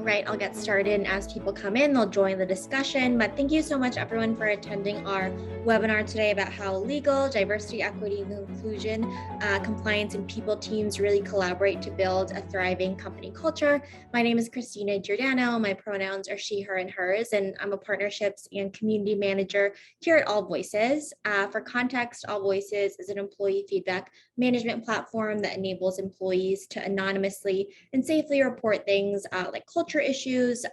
All right, I'll get started, and as people come in, they'll join the discussion. But thank you so much, everyone, for attending our webinar today about how legal, diversity, equity, and inclusion, compliance, and people teams really collaborate to build a thriving company culture. My name is Christina Giordano. My pronouns are she, her, and hers, and I'm a partnerships and community manager here at AllVoices. For context, AllVoices is an employee feedback management platform that enables employees to anonymously and safely report things like culture issues,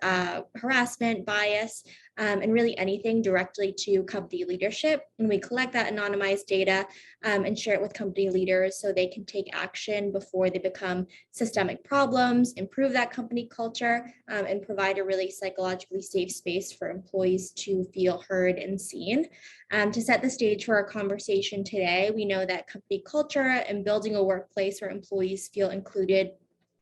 harassment, bias, and really anything directly to company leadership. And we collect that anonymized data and share it with company leaders so they can take action before they become systemic problems, improve that company culture, and provide a really psychologically safe space for employees to feel heard and seen. To set the stage for our conversation today, we know that company culture and building a workplace where employees feel included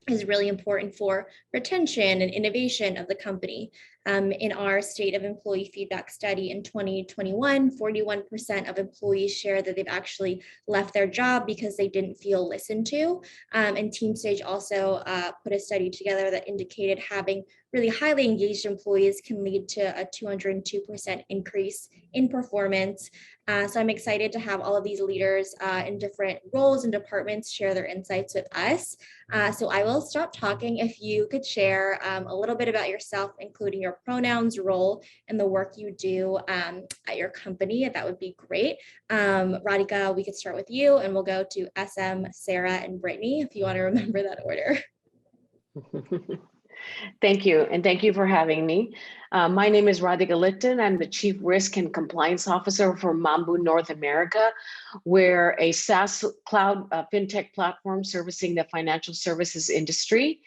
is really important for retention and innovation of the company. In our state of employee feedback study in 2021, 41% of employees share that they've actually left their job because they didn't feel listened to. And TeamStage also put a study together that indicated having really highly engaged employees can lead to a 202% increase in performance. So I'm excited to have all of these leaders in different roles and departments share their insights with us. So I will stop talking. If you could share a little bit about yourself, including your pronouns, role, and the work you do at your company, that would be great. Radhika, we could start with you, and we'll go to SM, Sarah, and Brittany, if you want to remember that order. Thank you, and thank you for having me. My name is Radhika-Lipton. I'm the Chief Risk and Compliance Officer for Mambu North America. We're a SaaS cloud fintech platform servicing the financial services industry.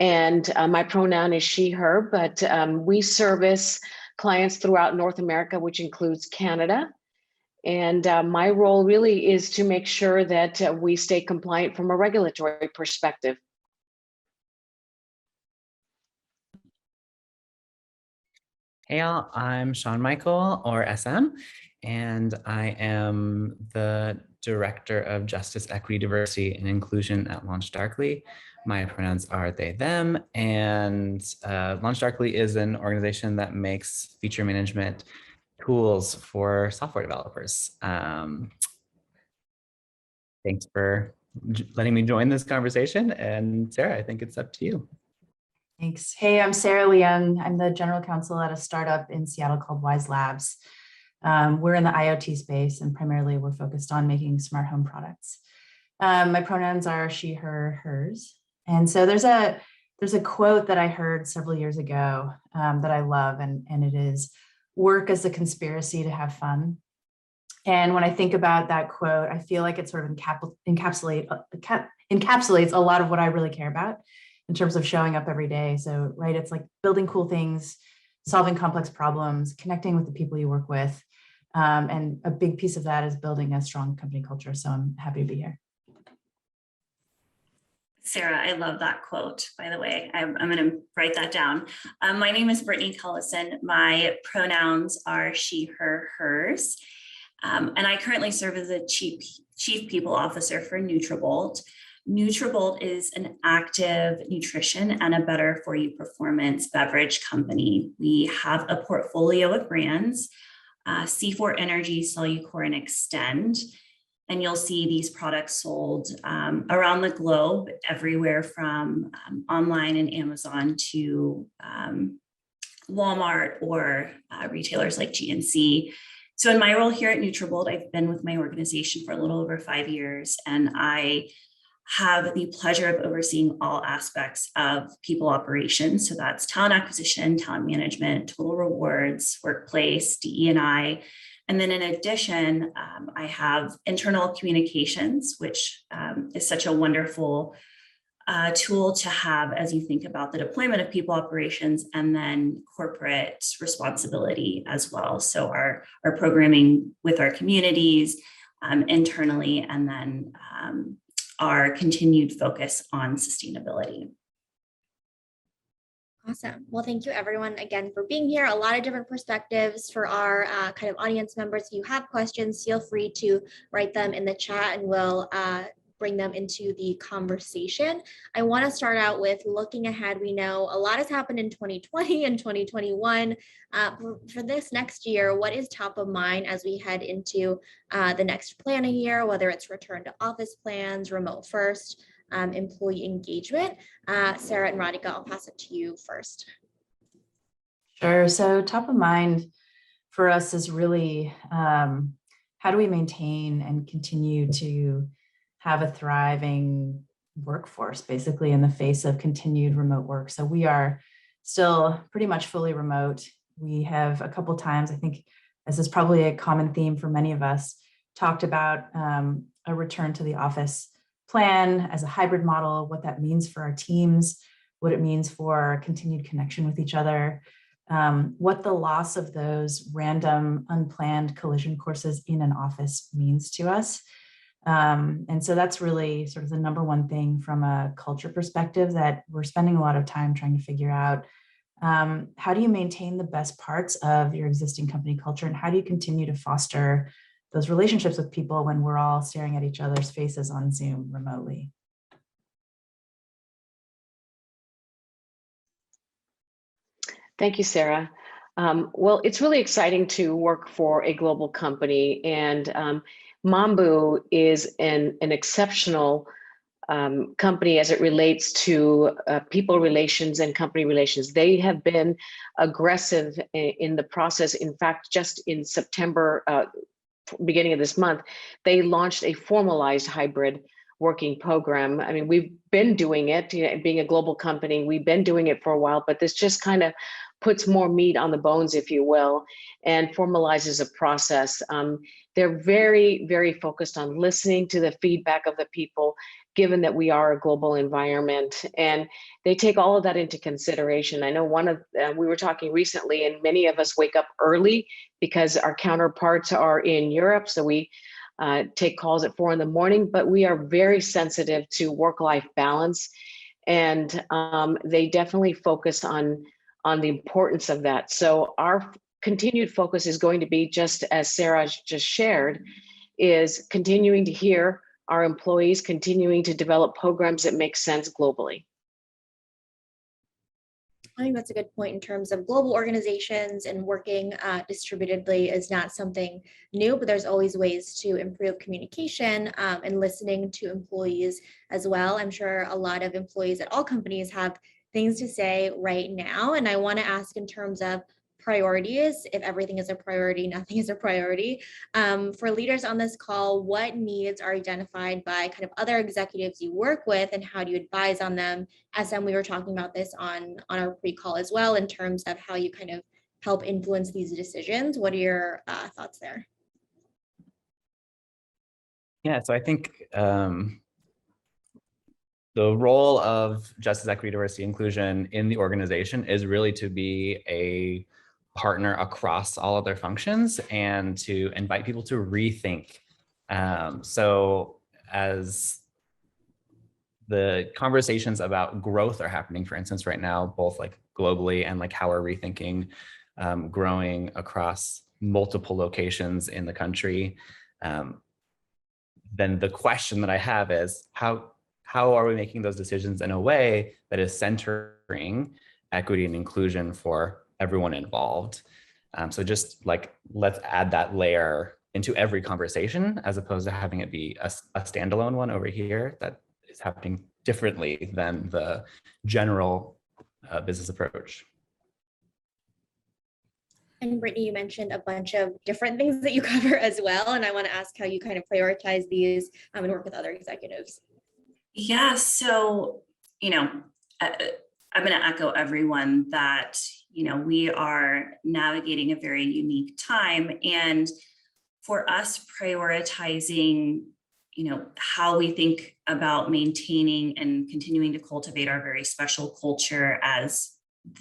And my pronoun is she, her, but we service clients throughout North America, which includes Canada. And my role really is to make sure that we stay compliant from a regulatory perspective. Hey all, I'm Seanmichael, or SM, and I am the Director of Justice, Equity, Diversity, and Inclusion at LaunchDarkly. My pronouns are they, them, and LaunchDarkly is an organization that makes feature management tools for software developers. Thanks for letting me join this conversation, and Sarah, I think it's up to you. Thanks. Hey, I'm Sarah Leung. I'm the general counsel at a startup in Seattle called Wyze Labs. We're in the IoT space, and primarily we're focused on making smart home products. My pronouns are she, her, hers. And so there's a quote that I heard several years ago that I love, and it is, "Work as a conspiracy to have fun." And when I think about that quote, I feel like it sort of encapsulates a lot of what I really care about in terms of showing up every day. So, right, it's like building cool things, solving complex problems, connecting with the people you work with. And a big piece of that is building a strong company culture. So I'm happy to be here. Sarah, I love that quote, by the way. I'm going to write that down. My name is Brittany Cullison. My pronouns are she, her, hers. And I currently serve as a Chief People Officer for Nutrabolt. Nutrabolt is an active nutrition and a better for you performance beverage company. We have a portfolio of brands, C4 Energy, Cellucor, and Extend. And you'll see these products sold around the globe, everywhere from online and Amazon to Walmart or retailers like GNC. So in my role here at Nutrabolt, I've been with my organization for a little over 5 years, and I have the pleasure of overseeing all aspects of people operations. So that's talent acquisition, talent management, total rewards, workplace, DE&I. And then in addition, I have internal communications, which is such a wonderful tool to have as you think about the deployment of people operations, and then corporate responsibility as well. So our programming with our communities internally, and then our continued focus on sustainability. Awesome. Well, thank you everyone again for being here. A lot of different perspectives for our kind of audience members. If you have questions, feel free to write them in the chat, and we'll bring them into the conversation. I want to start out with looking ahead. We know a lot has happened in 2020 and 2021. For this next year, what is top of mind as we head into the next planning year, whether it's return to office plans, remote first, employee engagement? Sarah and Radhika, I'll pass it to you first. Sure. So top of mind for us is really how do we maintain and continue to have a thriving workforce, basically in the face of continued remote work. So we are still pretty much fully remote. We have a couple times, I think this is probably a common theme for many of us, talked about a return to the office plan as a hybrid model, what that means for our teams, what it means for continued connection with each other, what the loss of those random unplanned collision courses in an office means to us. And so that's really sort of the number one thing from a culture perspective that we're spending a lot of time trying to figure out. How do you maintain the best parts of your existing company culture, and how do you continue to foster those relationships with people when we're all staring at each other's faces on Zoom remotely? Thank you, Sarah. Well, it's really exciting to work for a global company, and Mambu is an exceptional company as it relates to people relations and company relations. They have been aggressive in the process. In fact, just in September, beginning of this month, they launched a formalized hybrid working program. I mean, we've been doing it, being a global company, we've been doing it for a while, but this just kind of puts more meat on the bones, if you will, and formalizes a process. They're very, very focused on listening to the feedback of the people, given that we are a global environment, and they take all of that into consideration. I know we were talking recently, and many of us wake up early because our counterparts are in Europe, so we take calls at 4 a.m, but we are very sensitive to work-life balance, and they definitely focus on the importance of that. So our continued focus is going to be, just as Sarah just shared, is continuing to hear our employees, continuing to develop programs that make sense globally. I think that's a good point in terms of global organizations, and working distributedly is not something new, but there's always ways to improve communication and listening to employees as well. I'm sure a lot of employees at all companies have things to say right now. And I want to ask in terms of priorities. If everything is a priority, nothing is a priority. For leaders on this call, what needs are identified by kind of other executives you work with, and how do you advise on them? SM, we were talking about this on our pre-call as well, in terms of how you kind of help influence these decisions. What are your thoughts there? Yeah, so I think the role of justice, equity, diversity, inclusion in the organization is really to be a partner across all of their functions and to invite people to rethink. So as the conversations about growth are happening, for instance, right now, both like globally and like how we're rethinking growing across multiple locations in the country, then the question that I have is how are we making those decisions in a way that is centering equity and inclusion for everyone involved? So just like, let's add that layer into every conversation, as opposed to having it be a standalone one over here that is happening differently than the general business approach. And Brittany, you mentioned a bunch of different things that you cover as well, and I want to ask how you kind of prioritize these and work with other executives. Yeah, so, I'm going to echo everyone that, we are navigating a very unique time, and for us prioritizing, how we think about maintaining and continuing to cultivate our very special culture as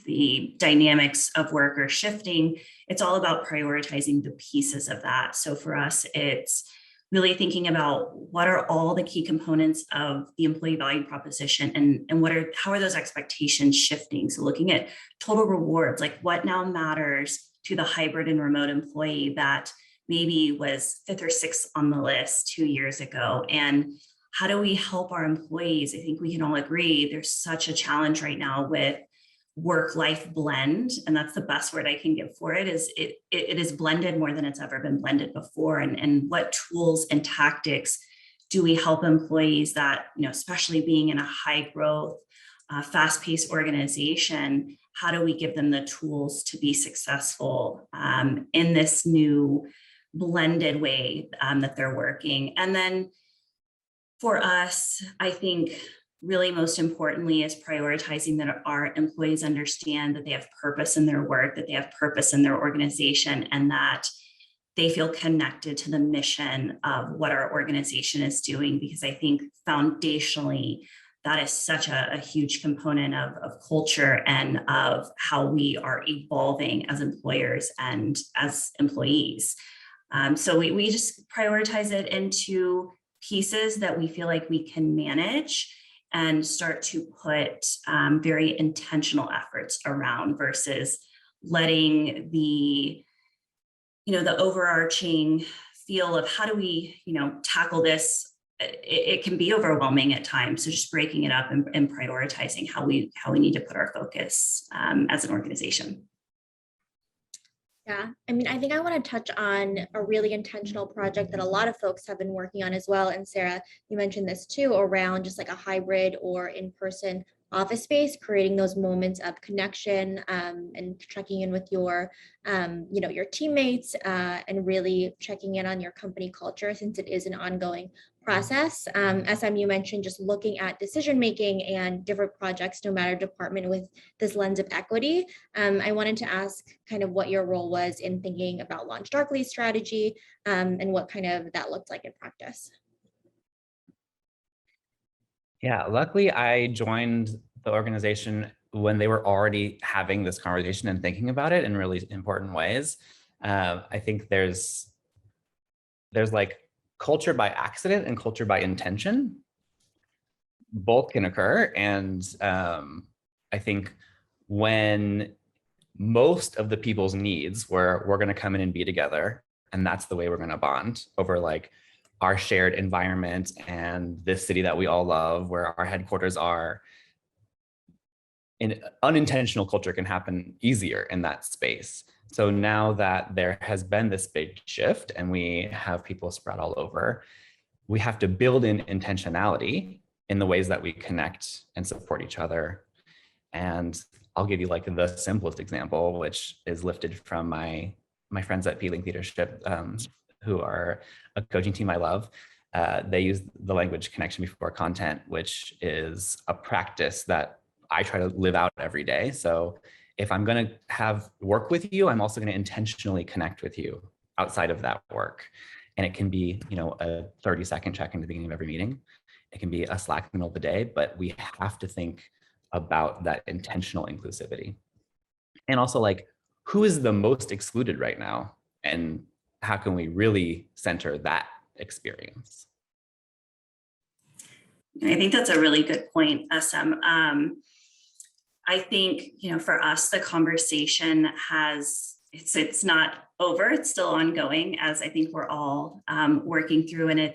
the dynamics of work are shifting, it's all about prioritizing the pieces of that. So for us, it's really thinking about what are all the key components of the employee value proposition, and how are those expectations shifting? So looking at total rewards, like what now matters to the hybrid and remote employee that maybe was 5th or 6th on the list 2 years ago, and how do we help our employees? I think we can all agree there's such a challenge right now with work-life blend, and that's the best word I can give for it. Is it is blended more than it's ever been blended before, and what tools and tactics do we help employees that, especially being in a high growth, fast-paced organization, how do we give them the tools to be successful in this new blended way that they're working? And then for us, I think really most importantly is prioritizing that our employees understand that they have purpose in their work, that they have purpose in their organization, and that they feel connected to the mission of what our organization is doing, because I think foundationally, that is such a huge component of culture and of how we are evolving as employers and as employees. So we just prioritize it into pieces that we feel like we can manage and start to put very intentional efforts around, versus letting the overarching feel of how do we, tackle this. It can be overwhelming at times. So just breaking it up and prioritizing how we need to put our focus as an organization. Yeah, I mean, I think I want to touch on a really intentional project that a lot of folks have been working on as well. And Sarah, you mentioned this too, around just like a hybrid or in-person office space, creating those moments of connection and checking in with your, your teammates and really checking in on your company culture, since it is an ongoing process. SM, you mentioned just looking at decision-making and different projects, no matter department, with this lens of equity. I wanted to ask kind of what your role was in thinking about LaunchDarkly's strategy and what kind of that looked like in practice. Yeah, luckily I joined the organization when they were already having this conversation and thinking about it in really important ways. I think there's like culture by accident and culture by intention. Both can occur. And I think when most of the people's needs were, we're going to come in and be together, and that's the way we're going to bond over like our shared environment and this city that we all love, where our headquarters are, an unintentional culture can happen easier in that space. So now that there has been this big shift and we have people spread all over, we have to build in intentionality in the ways that we connect and support each other. And I'll give you like the simplest example, which is lifted from my friends at Feeling Leadership, who are a coaching team I love. They use the language connection before content, which is a practice that I try to live out every day. So if I'm going to have work with you, I'm also going to intentionally connect with you outside of that work. And it can be, a 30-second check-in at the beginning of every meeting. It can be a Slack in the middle of the day, but we have to think about that intentional inclusivity. And also like, who is the most excluded right now? And how can we really center that experience? I think that's a really good point, SM. I think, for us, the conversation it's not over, it's still ongoing, as I think we're all working through. And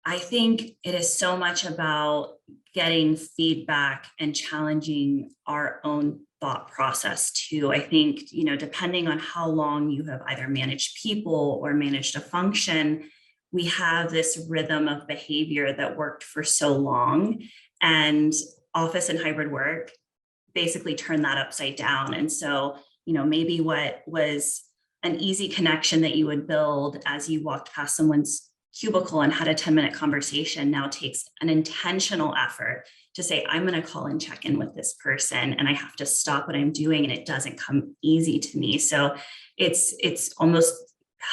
I think it is so much about getting feedback and challenging our own thought process too. I think, depending on how long you have either managed people or managed a function, we have this rhythm of behavior that worked for so long, and office and hybrid work basically turned that upside down. And so, maybe what was an easy connection that you would build as you walked past someone's cubicle and had a 10-minute conversation now takes an intentional effort to say, I'm going to call and check in with this person, and I have to stop what I'm doing, and it doesn't come easy to me. So it's almost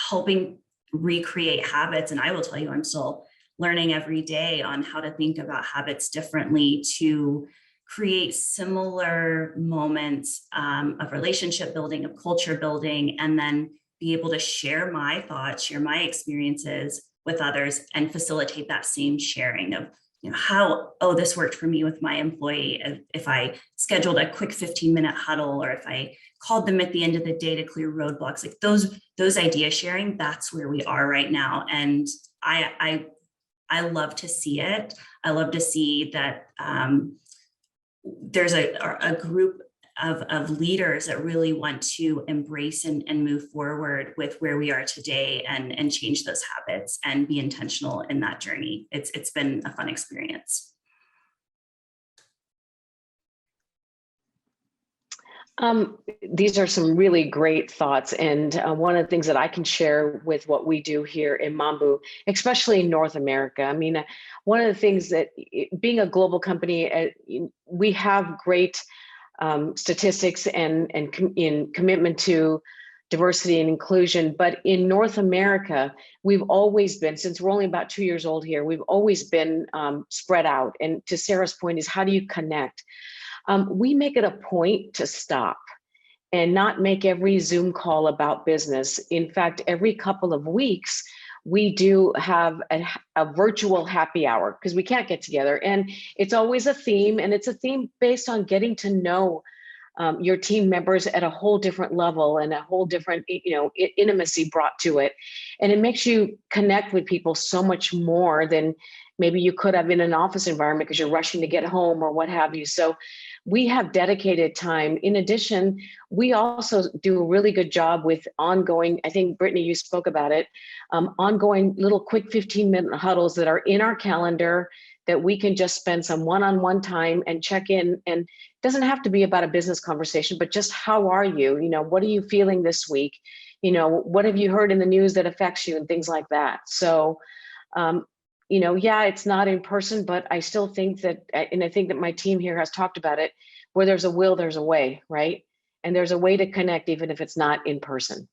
helping recreate habits. And I will tell you, I'm still learning every day on how to think about habits differently to create similar moments of relationship building, of culture building, and then be able to share my thoughts, share my experiences with others, and facilitate that same sharing of, how, this worked for me with my employee. If I scheduled a quick 15-minute huddle, or if I called them at the end of the day to clear roadblocks, like those idea sharing, that's where we are right now. And I I love to see it. I love to see that there's a group of leaders that really want to embrace and move forward with where we are today and change those habits and be intentional in that journey. It's been a fun experience. These are some really great thoughts. And one of the things that I can share with what we do here in Mambu, especially in North America, I mean, one of the things that being a global company, we have great statistics and in commitment to diversity and inclusion. But in North America, we've always been, since we're only about 2 years old here, we've always been spread out. And to Sarah's point is, how do you connect? We make it a point to stop and not make every Zoom call about business. In fact, every couple of weeks, we do have a virtual happy hour because we can't get together. And it's always a theme, and it's a theme based on getting to know your team members at a whole different level and a whole different, intimacy brought to it. And it makes you connect with people so much more than maybe you could have in an office environment because you're rushing to get home or what have you. So we have dedicated time. In addition, we also do a really good job with ongoing, I think, Brittany, you spoke about it, ongoing little quick 15-minute huddles that are in our calendar that we can just spend some one-on-one time and check in. And it doesn't have to be about a business conversation, but just how are you? What are you feeling this week? What have you heard in the news that affects you and things like that? So, yeah, it's not in person, but I still think that, and I think that my team here has talked about it, where there's a will, there's a way, right? And there's a way to connect even if it's not in person.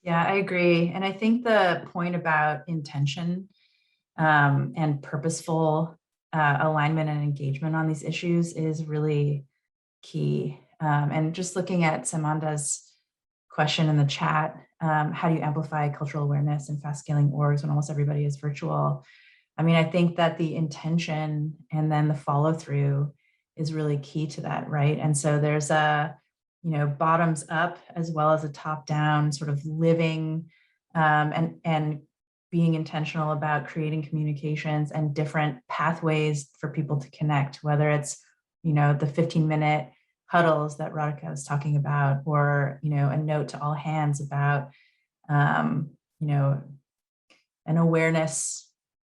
Yeah, I agree. And I think the point about intention and purposeful alignment and engagement on these issues is really key. And just looking at Samanda's question in the chat, how do you amplify cultural awareness in fast scaling orgs when almost everybody is virtual? I mean, I think that the intention and then the follow through is really key to that, right? And so there's a, bottoms up as well as a top down sort of living and being intentional about creating communications and different pathways for people to connect, whether it's, the 15-minute huddles that Radhika was talking about, or, a note to all hands about, an awareness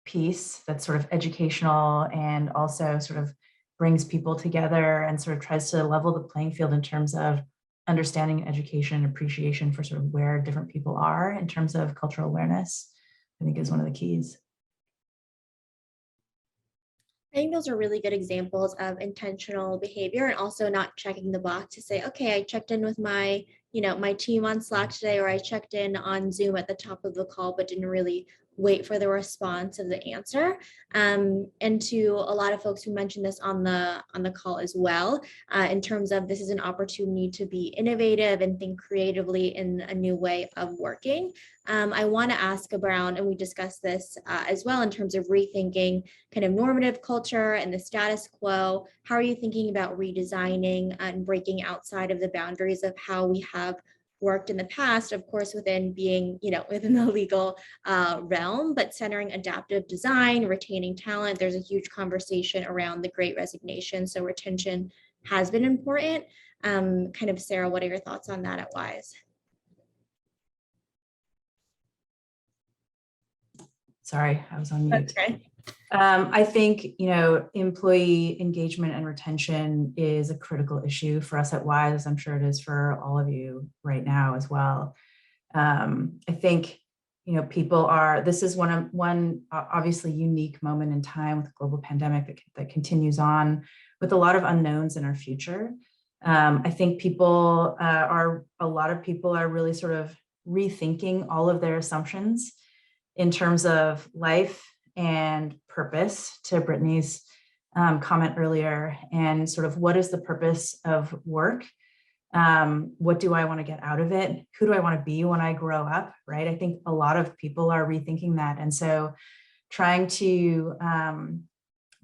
piece that's sort of educational and also sort of brings people together and sort of tries to level the playing field in terms of understanding, education, and appreciation for sort of where different people are in terms of cultural awareness, I think is one of the keys. I think those are really good examples of intentional behavior, and also not checking the box to say, okay, I checked in with my, my team on Slack today, or I checked in on Zoom at the top of the call, but didn't really wait for the response of the answer. And to a lot of folks who mentioned this on the call as well, in terms of this is an opportunity to be innovative and think creatively in a new way of working. I want to ask around, and we discussed this as well in terms of rethinking kind of normative culture and the status quo. How are you thinking about redesigning and breaking outside of the boundaries of how we have worked in the past, of course, within being, within the legal realm, but centering adaptive design, retaining talent? There's a huge conversation around the Great Resignation. So retention has been important. Kind of, Sarah, what are your thoughts on that at Wyze? Sorry, I was on mute. Okay. I think, employee engagement and retention is a critical issue for us at Wyze, as I'm sure it is for all of you right now as well. I think, people are, this is one obviously unique moment in time with the global pandemic that continues on with a lot of unknowns in our future. I think a lot of people are really sort of rethinking all of their assumptions in terms of life and purpose, to Brittany's comment earlier, and sort of what is the purpose of work? What do I want to get out of it? Who do I want to be when I grow up, right? I think a lot of people are rethinking that. And so trying to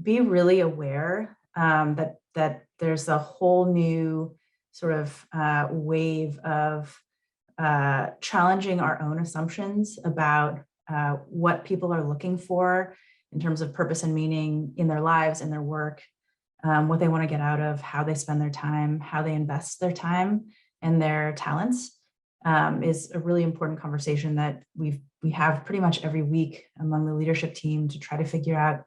be really aware that there's a whole new sort of wave of challenging our own assumptions about what people are looking for in terms of purpose and meaning in their lives, in their work, what they want to get out of, how they spend their time, how they invest their time and their talents, is a really important conversation that we have pretty much every week among the leadership team to try to figure out,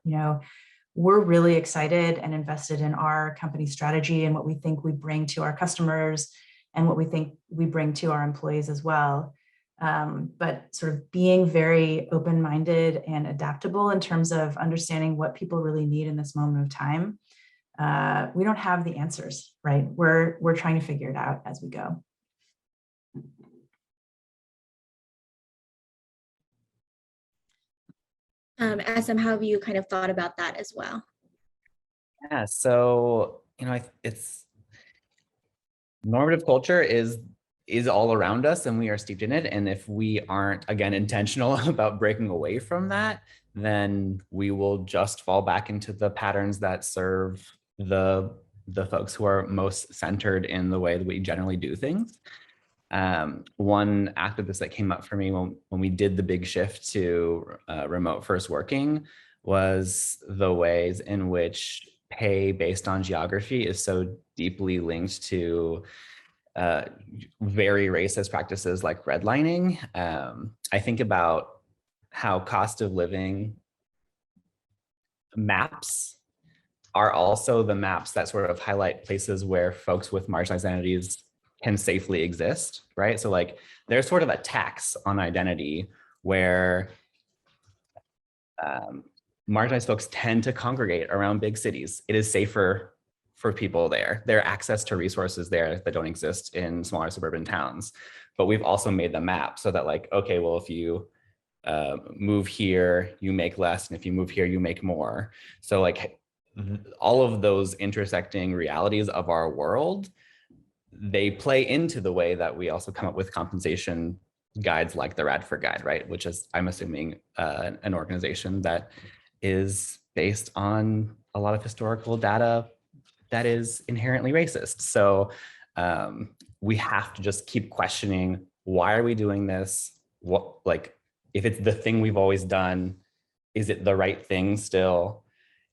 we're really excited and invested in our company strategy and what we think we bring to our customers and what we think we bring to our employees as well. But sort of being very open-minded and adaptable in terms of understanding what people really need in this moment of time. We don't have the answers, right? We're trying to figure it out as we go. SM, how have you kind of thought about that as well? Yeah, so, it's normative culture is all around us and we are steeped in it. And if we aren't, again, intentional about breaking away from that, then we will just fall back into the patterns that serve the folks who are most centered in the way that we generally do things. One aspect of this that came up for me when we did the big shift to remote first working was the ways in which pay based on geography is so deeply linked to very racist practices like redlining. I think about how cost of living maps are also the maps that sort of highlight places where folks with marginalized identities can safely exist, right? So like there's sort of a tax on identity where marginalized folks tend to congregate around big cities. It is safer for people there. There are access to resources there that don't exist in smaller suburban towns. But we've also made the map so that like, okay, well, if you move here, you make less, and if you move here, you make more. So like all of those intersecting realities of our world, they play into the way that we also come up with compensation guides like the Radford Guide, right? Which is, I'm assuming, an organization that is based on a lot of historical data that is inherently racist. So we have to just keep questioning, why are we doing this? What, like, if it's the thing we've always done, is it the right thing still?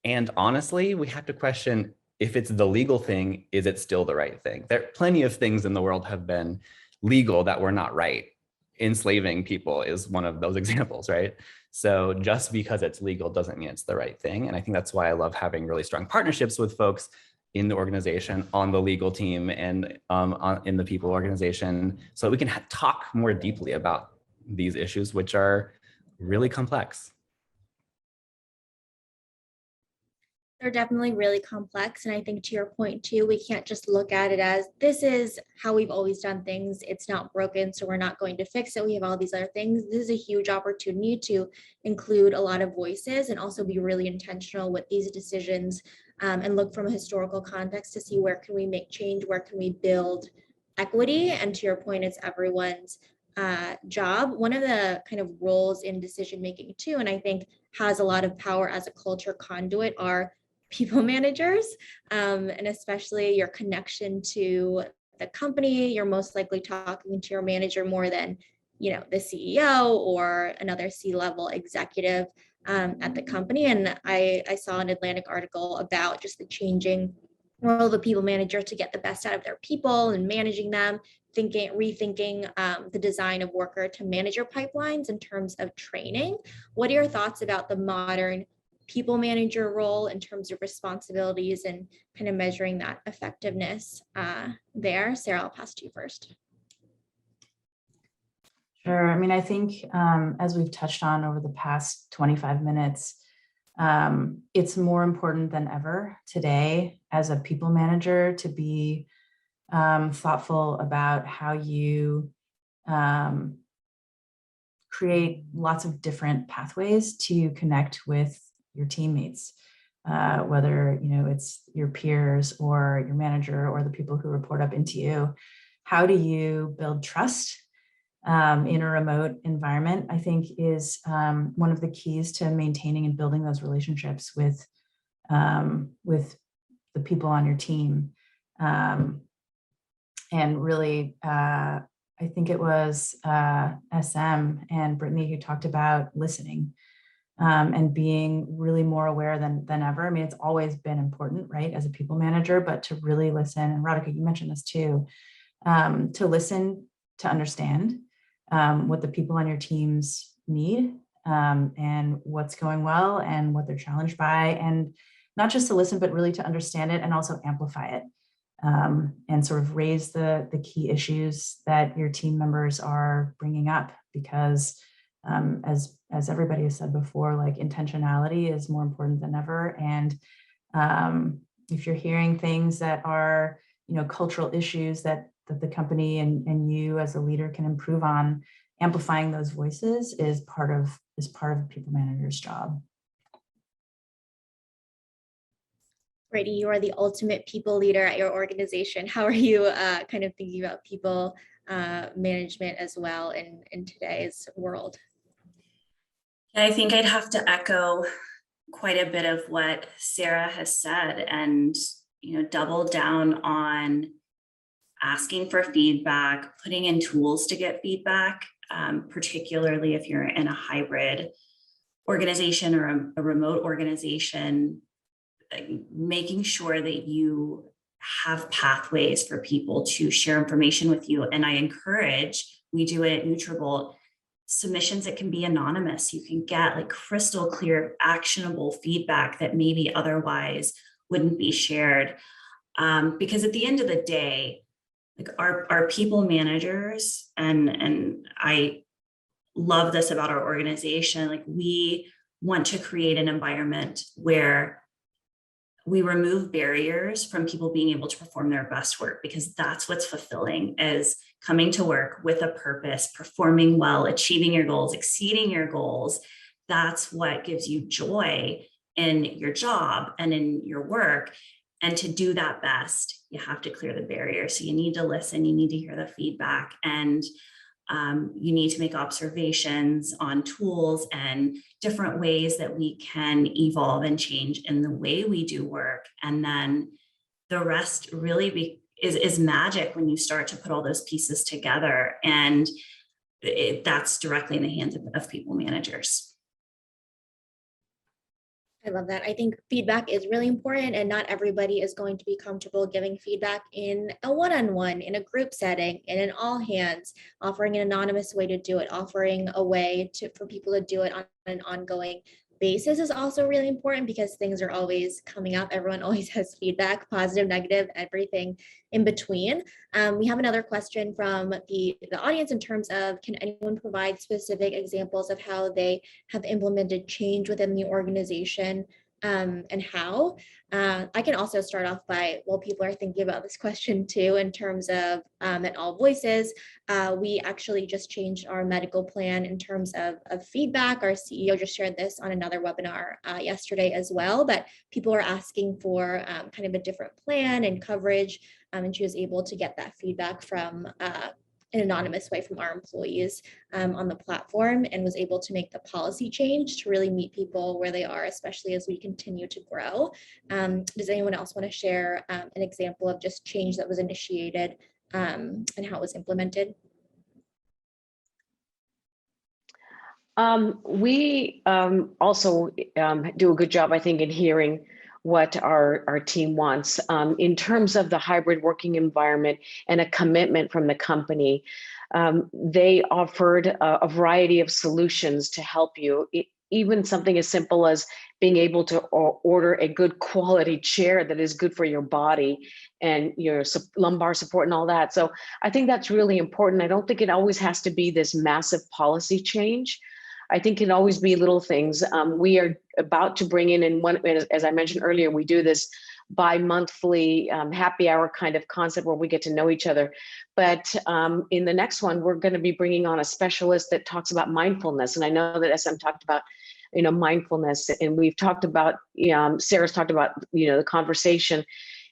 And honestly, we have to question, if it's the legal thing, is it still the right thing? There are plenty of things in the world have been legal that were not right. Enslaving people is one of those examples, right? So just because it's legal doesn't mean it's the right thing. And I think that's why I love having really strong partnerships with folks in the organization, on the legal team, and in the people organization, so we can talk more deeply about these issues, which are really complex. They're definitely really complex. And I think to your point too, we can't just look at it as this is how we've always done things. It's not broken, so we're not going to fix it. We have all these other things. This is a huge opportunity to include a lot of voices and also be really intentional with these decisions, and look from a historical context to see where can we make change, where can we build equity. And to your point, it's everyone's job. One of the kind of roles in decision making too, and I think has a lot of power as a culture conduit, are people managers, and especially your connection to the company. You're most likely talking to your manager more than, the CEO or another C-level executive at the company. And I saw an Atlantic article about just the changing role of a people manager to get the best out of their people and managing them, rethinking the design of worker to manager pipelines in terms of training. What are your thoughts about the modern people manager role in terms of responsibilities and kind of measuring that effectiveness there? Sarah, I'll pass to you first. Sure. I mean, I think as we've touched on over the past 25 minutes, it's more important than ever today as a people manager to be thoughtful about how you create lots of different pathways to connect with your teammates, whether it's your peers or your manager or the people who report up into you. How do you build trust in a remote environment? I think is one of the keys to maintaining and building those relationships with the people on your team, and really I think it was SM and Brittany who talked about listening and being really more aware than ever. I mean, it's always been important, right, as a people manager, but to really listen, and Radhika, you mentioned this too, to listen, to understand what the people on your teams need and what's going well and what they're challenged by, and not just to listen, but really to understand it and also amplify it. And sort of raise the key issues that your team members are bringing up, because as everybody has said before, like intentionality is more important than ever. And if you're hearing things that are, cultural issues that the company and you as a leader can improve on, amplifying those voices is part of a people manager's job. Brittany, you are the ultimate people leader at your organization. How are you kind of thinking about people management as well in today's world? I think I'd have to echo quite a bit of what Sarah has said, and double down on asking for feedback, putting in tools to get feedback, particularly if you're in a hybrid organization or a remote organization, making sure that you have pathways for people to share information with you. And I encourage, we do it at Nutrabolt, submissions that can be anonymous. You can get like crystal clear, actionable feedback that maybe otherwise wouldn't be shared. Because at the end of the day, like our people managers, and I love this about our organization, like we want to create an environment where we remove barriers from people being able to perform their best work, because that's what's fulfilling, is coming to work with a purpose, performing well, achieving your goals, exceeding your goals. That's what gives you joy in your job and in your work. And to do that best, you have to clear the barriers. So you need to listen, you need to hear the feedback, and you need to make observations on tools and different ways that we can evolve and change in the way we do work. And then the rest really is magic when you start to put all those pieces together. And that's directly in the hands of people managers. I love that. I think feedback is really important, and not everybody is going to be comfortable giving feedback in a one-on-one, in a group setting, in an all hands, offering an anonymous way to do it, offering a way for people to do it on an ongoing basis is also really important, because things are always coming up. Everyone always has feedback, positive, negative, everything in between. We have another question from the audience in terms of, can anyone provide specific examples of how they have implemented change within the organization, and how? I can also start off by, while people are thinking about this question too, in terms of at AllVoices, we actually just changed our medical plan in terms of feedback. Our CEO just shared this on another webinar yesterday as well, but people are asking for kind of a different plan and coverage, and she was able to get that feedback from an anonymous way from our employees on the platform, and was able to make the policy change to really meet people where they are, especially as we continue to grow. Does anyone else want to share an example of just change that was initiated and how it was implemented? We also do a good job, I think, in hearing what our team wants in terms of the hybrid working environment and a commitment from the company. They offered a variety of solutions to help you, even something as simple as being able to order a good quality chair that is good for your body and your lumbar support and all that. So I think that's really important. I don't think it always has to be this massive policy change. I think it can always be little things. We are about to bring in one, as I mentioned earlier, we do this bi-monthly happy hour kind of concept where we get to know each other. But in the next one, we're going to be bringing on a specialist that talks about mindfulness. And I know that SM talked about, mindfulness, and we've talked about, Sarah's talked about, the conversation.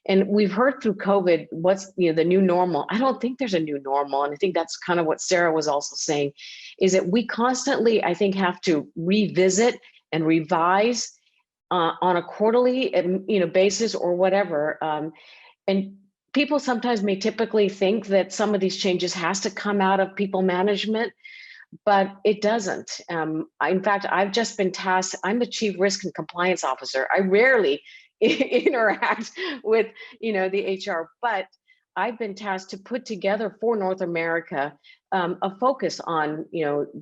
And we've heard through COVID, what's the new normal. I don't think there's a new normal. And I think that's kind of what Sarah was also saying, is that we constantly, I think, have to revisit and revise on a quarterly basis or whatever. And people sometimes may typically think that some of these changes has to come out of people management, but it doesn't. In fact, I've just been tasked, I'm the Chief Risk and Compliance Officer. I rarely interact with, the HR, but I've been tasked to put together for North America a focus on,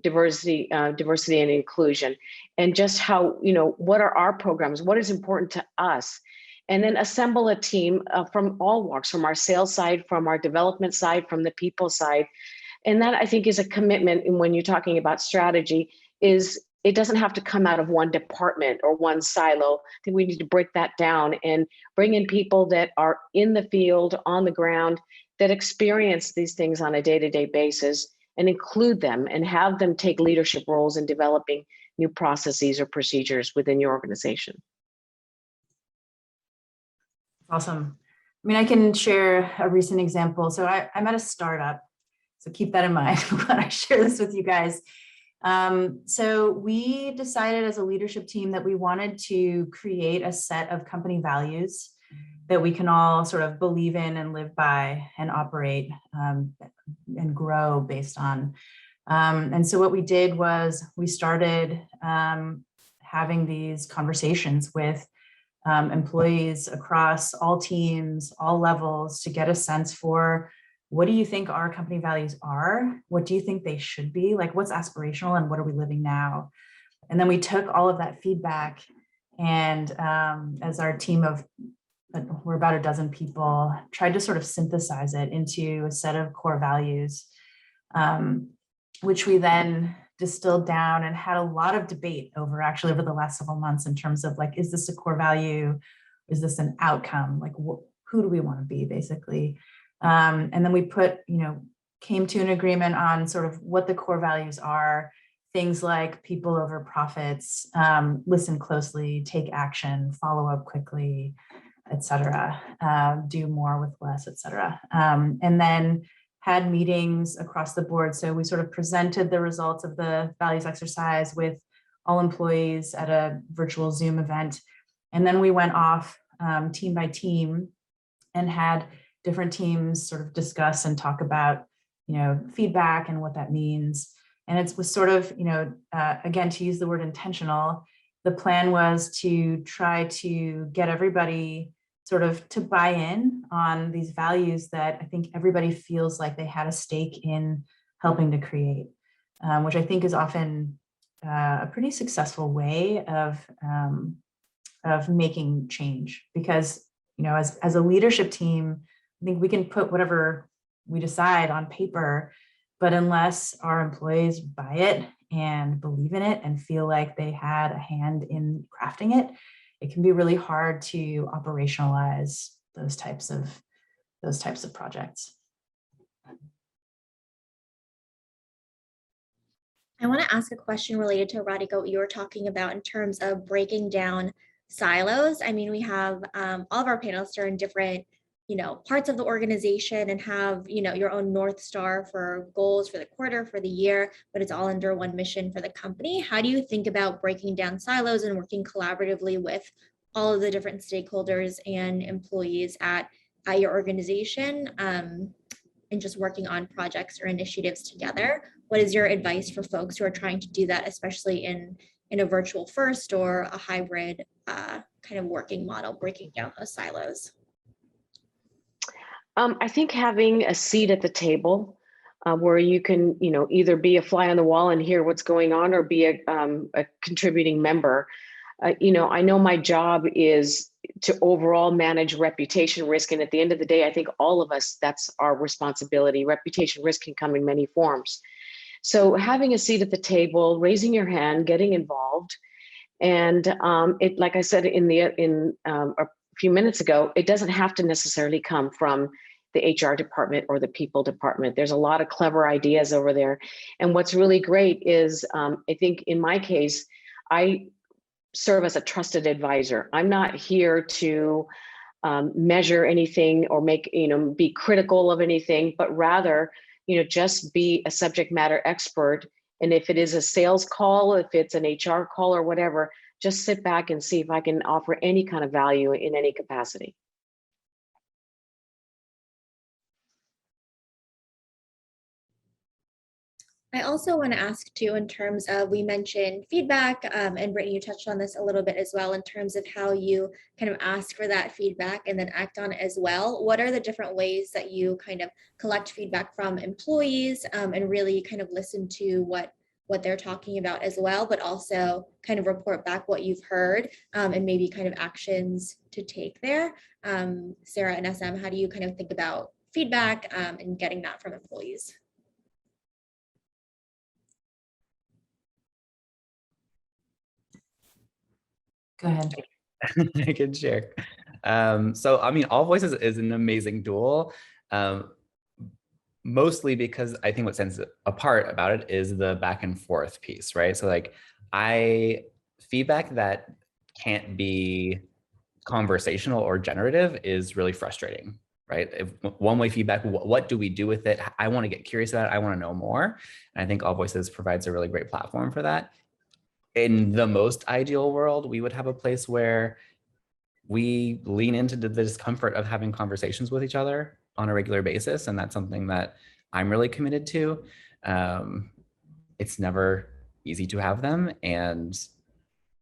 diversity and inclusion, and just how, what are our programs, what is important to us, and then assemble a team from all walks, from our sales side, from our development side, from the people side. And that, I think, is a commitment. And when you're talking about strategy, is it doesn't have to come out of one department or one silo. I think we need to break that down and bring in people that are in the field, on the ground, that experience these things on a day-to-day basis, and include them and have them take leadership roles in developing new processes or procedures within your organization. Awesome. I mean, I can share a recent example. So I'm at a startup, so keep that in mind when I share this with you guys. So we decided as a leadership team that we wanted to create a set of company values that we can all sort of believe in and live by and operate and grow based on. And so what we did was we started having these conversations with employees across all teams, all levels, to get a sense for, what do you think our company values are? What do you think they should be? Like, what's aspirational and what are we living now? And then we took all of that feedback, and as our team of, we're about a dozen people, tried to sort of synthesize it into a set of core values, which we then distilled down and had a lot of debate over the last several months in terms of, like, is this a core value? Is this an outcome? Like, who do we want to be, basically? And then we came to an agreement on sort of what the core values are, things like people over profits, listen closely, take action, follow up quickly, et cetera, do more with less, et cetera. And then had meetings across the board. So we sort of presented the results of the values exercise with all employees at a virtual Zoom event. And then we went off team by team and had different teams sort of discuss and talk about, feedback and what that means. And it was sort of, again, to use the word intentional, the plan was to try to get everybody sort of to buy in on these values that I think everybody feels like they had a stake in helping to create, which I think is often a pretty successful way of making change. Because, as a leadership team, I think we can put whatever we decide on paper, but unless our employees buy it and believe in it and feel like they had a hand in crafting it, it can be really hard to operationalize those types of projects. I want to ask a question related to Radhika, what you were talking about in terms of breaking down silos. I mean, we have all of our panelists are in different parts of the organization and have, your own North Star for goals for the quarter, for the year, but it's all under one mission for the company. How do you think about breaking down silos and working collaboratively with all of the different stakeholders and employees at your organization, and just working on projects or initiatives together? What is your advice for folks who are trying to do that, especially in a virtual first or a hybrid kind of working model, breaking down those silos? I think having a seat at the table where you can, either be a fly on the wall and hear what's going on, or be a contributing member. I know my job is to overall manage reputation risk. And at the end of the day, I think all of us, that's our responsibility. Reputation risk can come in many forms. So having a seat at the table, raising your hand, getting involved. And it, like I said a few minutes ago, it doesn't have to necessarily come from the HR department or the people department. There's a lot of clever ideas over there. And what's really great is, I think in my case, I serve as a trusted advisor. I'm not here to measure anything or be critical of anything, but rather, just be a subject matter expert. And if it is a sales call, if it's an HR call or whatever, just sit back and see if I can offer any kind of value in any capacity. I also want to ask too, in terms of, we mentioned feedback, and Brittany, you touched on this a little bit as well, in terms of how you kind of ask for that feedback and then act on it as well. What are the different ways that you kind of collect feedback from employees, and really kind of listen to what they're talking about as well, but also kind of report back what you've heard, and maybe kind of actions to take there? Sarah and SM, how do you kind of think about feedback, and getting that from employees? Go ahead. I can share. So, I mean, AllVoices is an amazing tool, mostly because I think what sets it apart about it is the back and forth piece, right? So like, feedback that can't be conversational or generative is really frustrating, right? If one-way feedback, what do we do with it? I want to get curious about it. I want to know more. And I think AllVoices provides a really great platform for that. In the most ideal world, we would have a place where we lean into the discomfort of having conversations with each other on a regular basis. And that's something that I'm really committed to. It's never easy to have them, and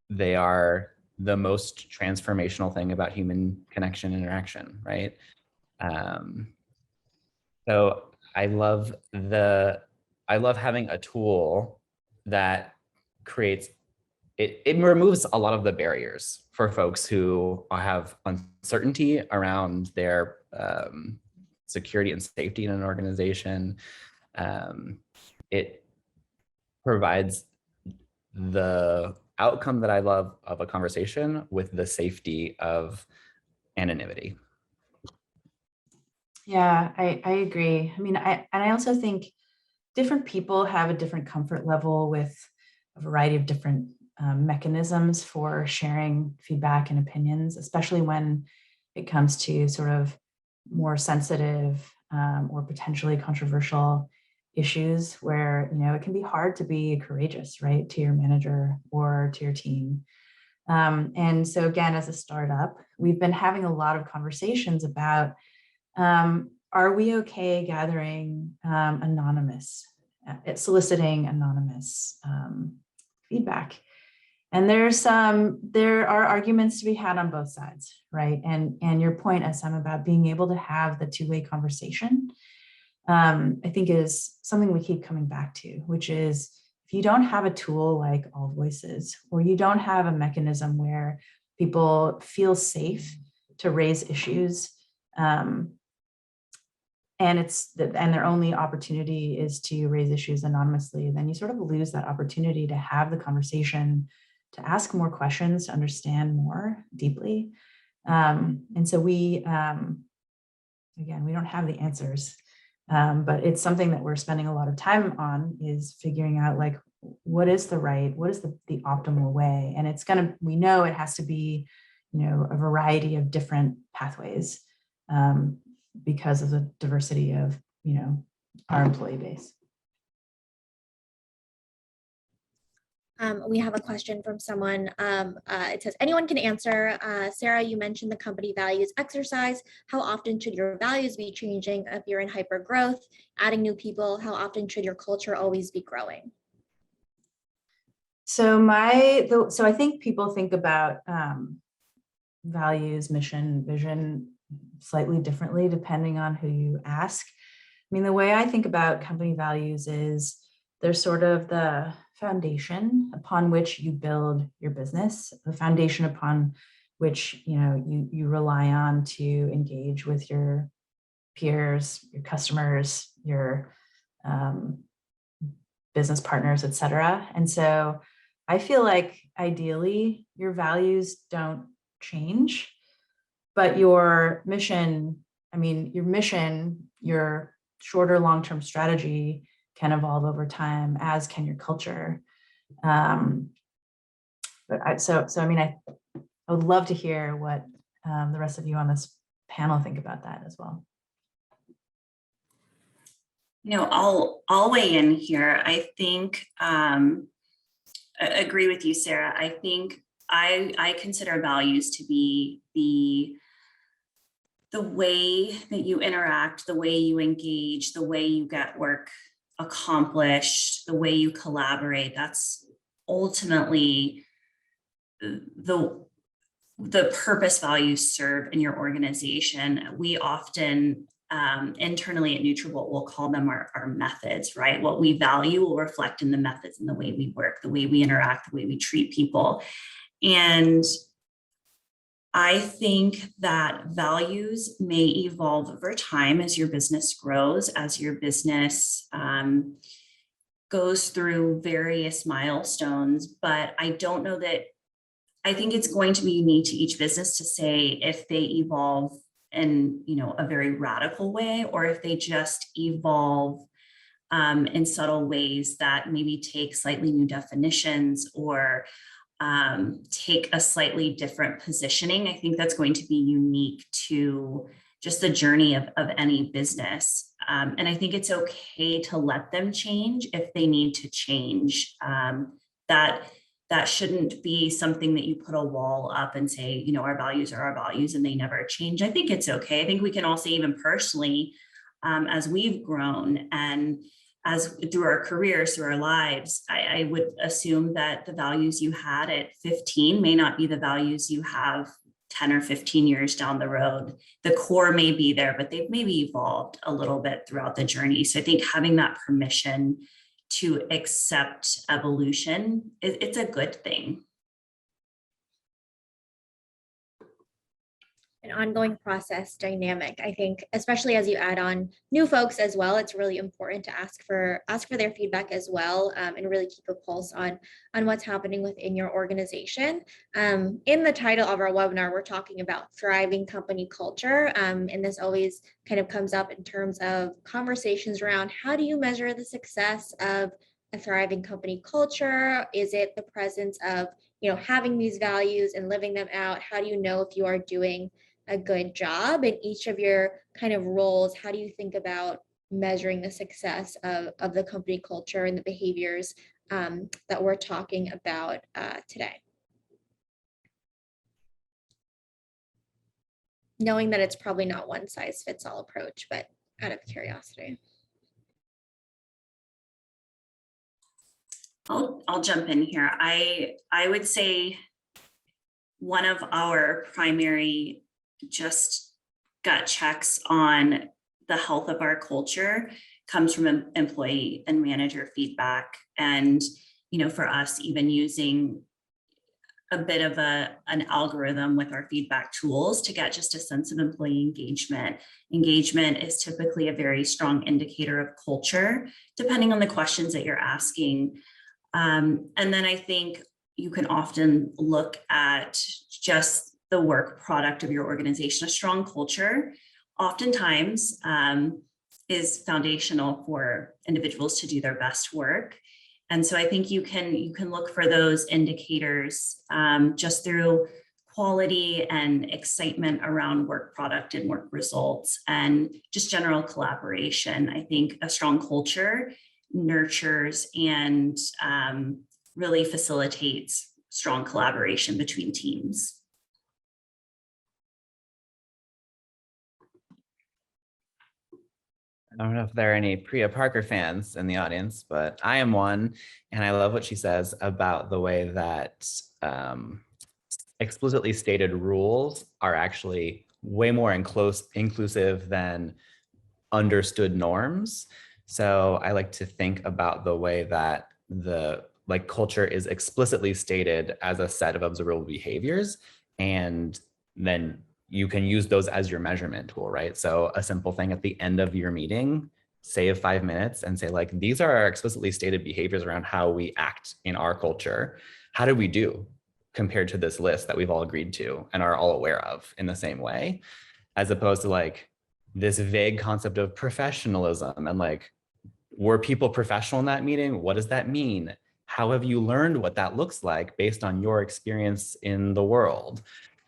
they are the most transformational thing about human connection and interaction, right? So I love having a tool that creates, it removes a lot of the barriers for folks who have uncertainty around their security and safety in an organization. It provides the outcome that I love of a conversation with the safety of anonymity. Yeah, I agree. I mean, I also think different people have a different comfort level with a variety of different mechanisms for sharing feedback and opinions, especially when it comes to sort of more sensitive or potentially controversial issues where, you know, it can be hard to be courageous, right, to your manager or to your team. And so again, as a startup, we've been having a lot of conversations about, are we okay gathering soliciting anonymous feedback? And there are arguments to be had on both sides, right? And your point, SM, about being able to have the two-way conversation, I think is something we keep coming back to, which is, if you don't have a tool like AllVoices, or you don't have a mechanism where people feel safe to raise issues, and their only opportunity is to raise issues anonymously, then you sort of lose that opportunity to have the conversation, to ask more questions, to understand more deeply. And so again, we don't have the answers, but it's something that we're spending a lot of time on, is figuring out, like, what is the optimal way? And we know it has to be, you know, a variety of different pathways, because of the diversity of, you know, our employee base. We have a question from someone. It says, anyone can answer. Sarah, you mentioned the company values exercise. How often should your values be changing if you're in hyper growth, adding new people? How often should your culture always be growing? So I think people think about values, mission, vision slightly differently depending on who you ask. I mean, the way I think about company values is they're sort of the foundation upon which you build your business, the foundation upon which, you know, you rely on to engage with your peers, your customers, your business partners, et cetera. And so I feel like ideally your values don't change, but your mission, your shorter long-term strategy can evolve over time, as can your culture. I would love to hear what the rest of you on this panel think about that as well. You know, I'll weigh in here. I think, I agree with you, Sarah. I think I consider values to be the way that you interact, the way you engage, the way you get work accomplish, the way you collaborate, that's ultimately the purpose values serve in your organization. We often internally at Nutrabolt, we'll call them our methods, right? What we value will reflect in the methods and the way we work, the way we interact, the way we treat people. And I think that values may evolve over time as your business grows, as your business goes through various milestones, but I don't know that, I think it's going to be unique to each business to say if they evolve in, a very radical way, or if they just evolve in subtle ways that maybe take slightly new definitions or take a slightly different positioning. I think that's going to be unique to just the journey of any business. And I think it's okay to let them change if they need to change. That shouldn't be something that you put a wall up and say, our values are our values and they never change. I think it's okay. I think we can all say, even personally, as we've grown and as through our careers, through our lives, I would assume that the values you had at 15 may not be the values you have 10 or 15 years down the road. The core may be there, but they've maybe evolved a little bit throughout the journey. So I think having that permission to accept evolution, it's a good thing. An ongoing process dynamic. I think, especially as you add on new folks as well, it's really important to ask for their feedback as well, and really keep a pulse on what's happening within your organization. In the title of our webinar, we're talking about thriving company culture, and this always kind of comes up in terms of conversations around how do you measure the success of a thriving company culture? Is it the presence of having these values and living them out? How do you know if you are doing a good job in each of your kind of roles? How do you think about measuring the success of the company culture and the behaviors that we're talking about today? Knowing that it's probably not one size fits all approach, but out of curiosity. I'll jump in here. I would say one of our primary just gut checks on the health of our culture comes from employee and manager feedback. And, for us, even using a bit of an algorithm with our feedback tools to get just a sense of employee engagement. Engagement is typically a very strong indicator of culture, depending on the questions that you're asking. And then I think you can often look at just the work product of your organization. A strong culture oftentimes is foundational for individuals to do their best work. And so I think you can look for those indicators just through quality and excitement around work product and work results and just general collaboration. I think a strong culture nurtures and really facilitates strong collaboration between teams. I don't know if there are any Priya Parker fans in the audience, but I am one, and I love what she says about the way that explicitly stated rules are actually way more inclusive than understood norms. So I like to think about the way that the culture is explicitly stated as a set of observable behaviors, and then you can use those as your measurement tool, right? So a simple thing at the end of your meeting, save 5 minutes and say, these are our explicitly stated behaviors around how we act in our culture. How did we do compared to this list that we've all agreed to and are all aware of in the same way? As opposed to this vague concept of professionalism and were people professional in that meeting? What does that mean? How have you learned what that looks like based on your experience in the world?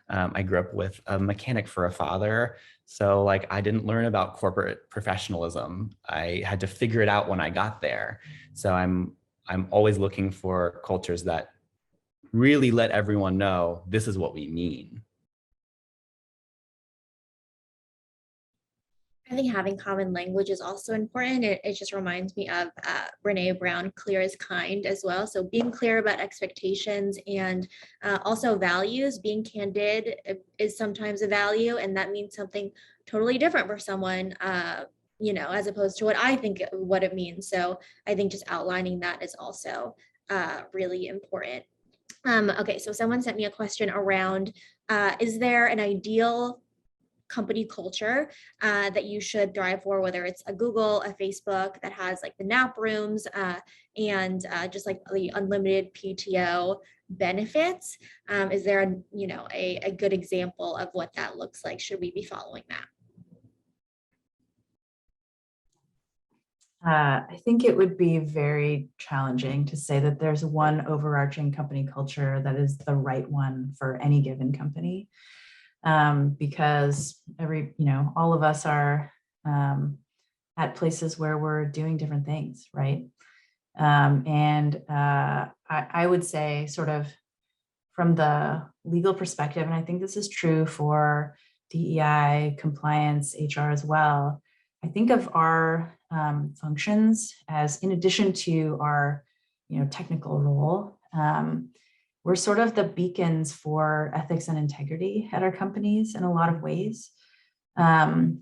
I grew up with a mechanic for a father. So I didn't learn about corporate professionalism. I had to figure it out when I got there. So I'm always looking for cultures that really let everyone know this is what we mean. I think having common language is also important. It just reminds me of Brene Brown, clear is kind as well. So being clear about expectations and also values, being candid is sometimes a value, and that means something totally different for someone, as opposed to what I think what it means. So I think just outlining that is also really important. Okay, so someone sent me a question around, is there an ideal company culture that you should thrive for, whether it's a Google, a Facebook that has like the nap rooms and just like the unlimited PTO benefits? Is there a good example of what that looks like? Should we be following that? I think it would be very challenging to say that there's one overarching company culture that is the right one for any given company, because all of us are at places where we're doing different things, right? I would say, sort of from the legal perspective, and I think this is true for DEI, compliance, HR as well, I think of our functions as, in addition to our technical role, we're sort of the beacons for ethics and integrity at our companies in a lot of ways. And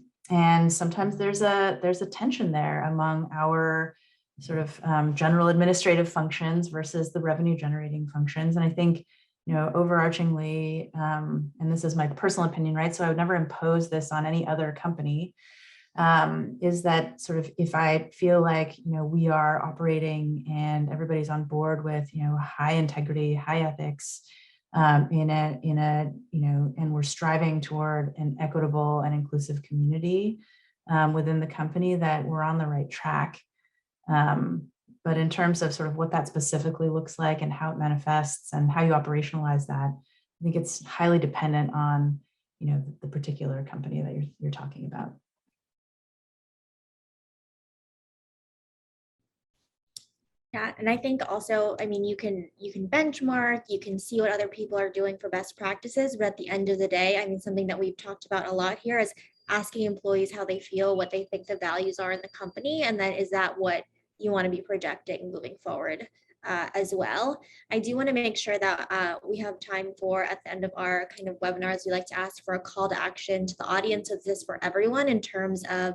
sometimes there's a tension there among our sort of general administrative functions versus the revenue generating functions. And I think, overarchingly, and this is my personal opinion, right? So I would never impose this on any other company, is that sort of, if I feel like, we are operating and everybody's on board with, high integrity, high ethics, and we're striving toward an equitable and inclusive community within the company, that we're on the right track. But in terms of sort of what that specifically looks like and how it manifests and how you operationalize that, I think it's highly dependent on, the particular company that you're talking about. Yeah, and I think also, you can benchmark, you can see what other people are doing for best practices, but at the end of the day, something that we've talked about a lot here is asking employees how they feel, what they think the values are in the company, and then is that what you want to be projecting moving forward as well. I do want to make sure that we have time for, at the end of our kind of webinars, we like to ask for a call to action to the audience. So this is for everyone in terms of,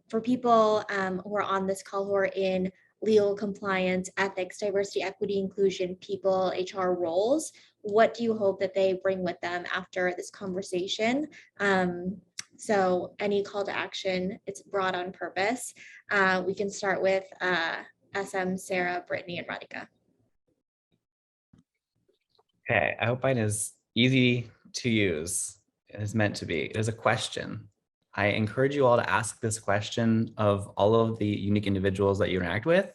for people who are on this call who are in legal, compliance, ethics, diversity, equity, inclusion, people, HR roles, what do you hope that they bring with them after this conversation? So any call to action, it's broad on purpose. We can start with SM, Sarah, Brittany, and Radhika. Okay, I hope mine is easy to use. It is meant to be. It is a question. I encourage you all to ask this question of all of the unique individuals that you interact with.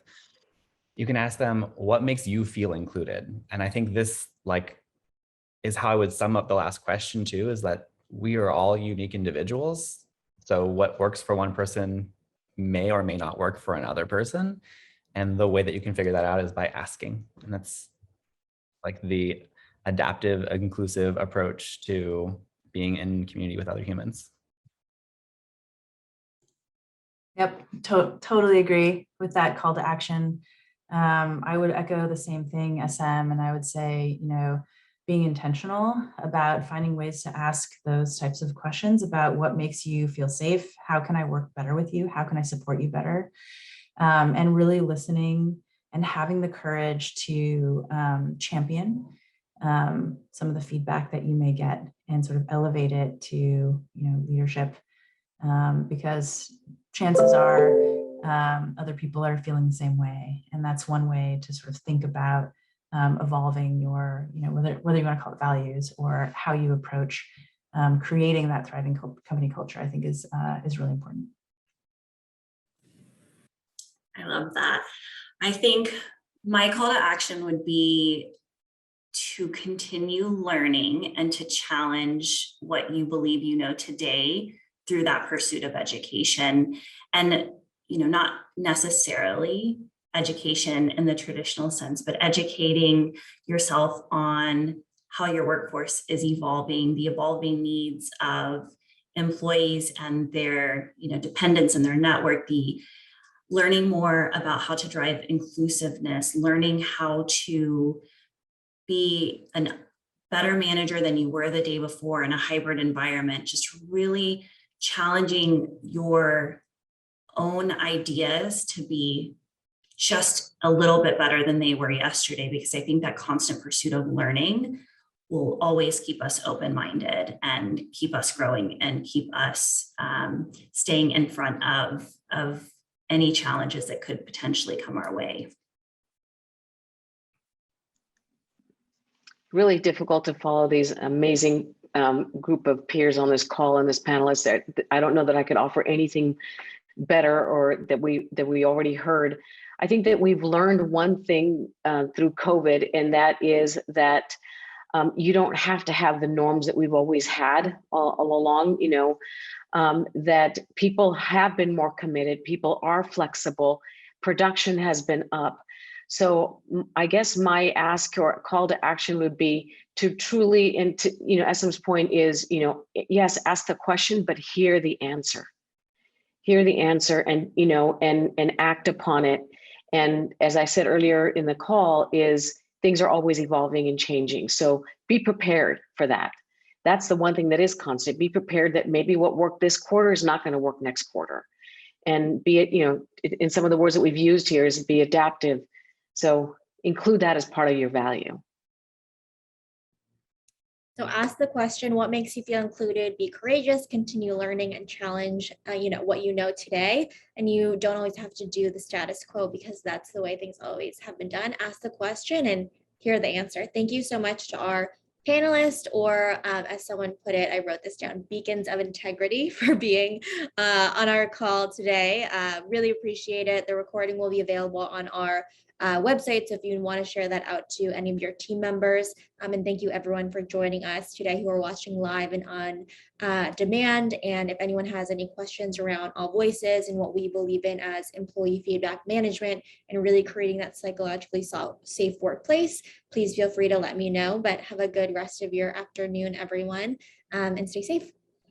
You can ask them, what makes you feel included? And I think this is how I would sum up the last question too, is that we are all unique individuals. So what works for one person may or may not work for another person. And the way that you can figure that out is by asking. And that's like the adaptive, inclusive approach to being in community with other humans. Yep, totally agree with that call to action. I would echo the same thing, SM, and I would say, being intentional about finding ways to ask those types of questions about what makes you feel safe, how can I work better with you, how can I support you better, and really listening and having the courage to champion some of the feedback that you may get and sort of elevate it to leadership, because chances are other people are feeling the same way. And that's one way to sort of think about evolving your, whether you want to call it values or how you approach creating that thriving company culture, I think is really important. I love that. I think my call to action would be to continue learning and to challenge what you believe you know today through that pursuit of education. And not necessarily education in the traditional sense, but educating yourself on how your workforce is evolving, the evolving needs of employees and their dependents and their network, the learning more about how to drive inclusiveness, learning how to be a better manager than you were the day before in a hybrid environment, just really challenging your own ideas to be just a little bit better than they were yesterday, because I think that constant pursuit of learning will always keep us open-minded and keep us growing and keep us staying in front of any challenges that could potentially come our way. Really difficult to follow these amazing group of peers on this call and this panelist. I don't know that I could offer anything better or that we already heard. I think that we've learned one thing through COVID, and that is that you don't have to have the norms that we've always had all along, that people have been more committed, people are flexible, production has been up. So I guess my ask or call to action would be to truly, and to, SM's point is, yes, ask the question, but hear the answer. Hear the answer and, and act upon it. And as I said earlier in the call, is things are always evolving and changing. So be prepared for that. That's the one thing that is constant. Be prepared that maybe what worked this quarter is not going to work next quarter. And be it, in some of the words that we've used here is be adaptive. So include that as part of your value. So ask the question, what makes you feel included? Be courageous, continue learning and challenge, what you know today. And you don't always have to do the status quo because that's the way things always have been done. Ask the question and hear the answer. Thank you so much to our panelists, or as someone put it, I wrote this down, beacons of integrity, for being on our call today. Really appreciate it. The recording will be available on our website, so if you want to share that out to any of your team members. And thank you everyone for joining us today who are watching live and on demand. And if anyone has any questions around AllVoices and what we believe in as employee feedback management and really creating that psychologically safe workplace, please feel free to let me know. But have a good rest of your afternoon, everyone, and stay safe.